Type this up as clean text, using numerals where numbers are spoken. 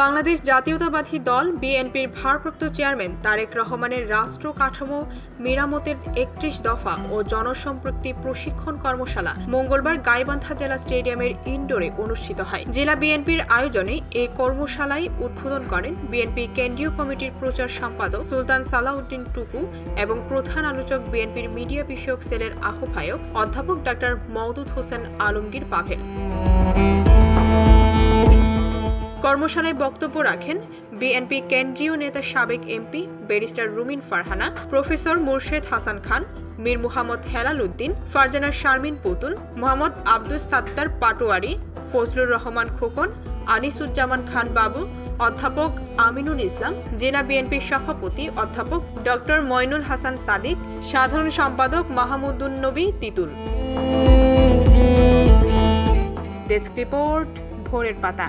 বাংলাদেশ জাতীয়তাবাদী দল বিএনপির ভারপ্রাপ্ত চেয়ারম্যান তারেক রহমানের রাষ্ট্র কাঠামো মেরামতের ৩১ দফা ও জনসম্পৃক্তি প্রশিক্ষণ কর্মশালা মঙ্গলবার গাইবান্ধা জেলা স্টেডিয়ামের ইনডোরে অনুষ্ঠিত হয়। জেলা বিএনপির আয়োজনে এই কর্মশালায় উদ্বোধন করেন বিএনপি কেন্দ্রীয় কমিটির প্রচার সম্পাদক সুলতান সালাউদ্দিন টুকু এবং প্রধান আলোচক বিএনপির মিডিয়া বিষয়ক সেলের আহ্বায়ক অধ্যাপক ডাক্তার মওদুদ হোসেন আলমগীর পাভেল। কর্মশালায় বক্তব্য রাখেন বিএনপি কেন্দ্রীয় নেতা সাবেক এমপি ব্যারিস্টার রুমিন ফারহানা, প্রফেসর মুর্শেদ হাসান খান, মীর মুহাম্মদ হেলাল উদ্দিন, ফারজানা শারমিন পুতুল, মোহাম্মদ আব্দুস সাত্তার পাটোয়ারি, ফজলুর রহমান খোকন, আনিসুজ্জামান খান বাবু, অধ্যাপক আমিনুল ইসলাম, জেলা বিএনপির সভাপতি অধ্যাপক ডক্টর মইনুল হাসান সাদিক, সাধারণ সম্পাদক মাহমুদুন নবী তিতুল। ডেস্ক রিপোর্ট, ভোরের পাতা।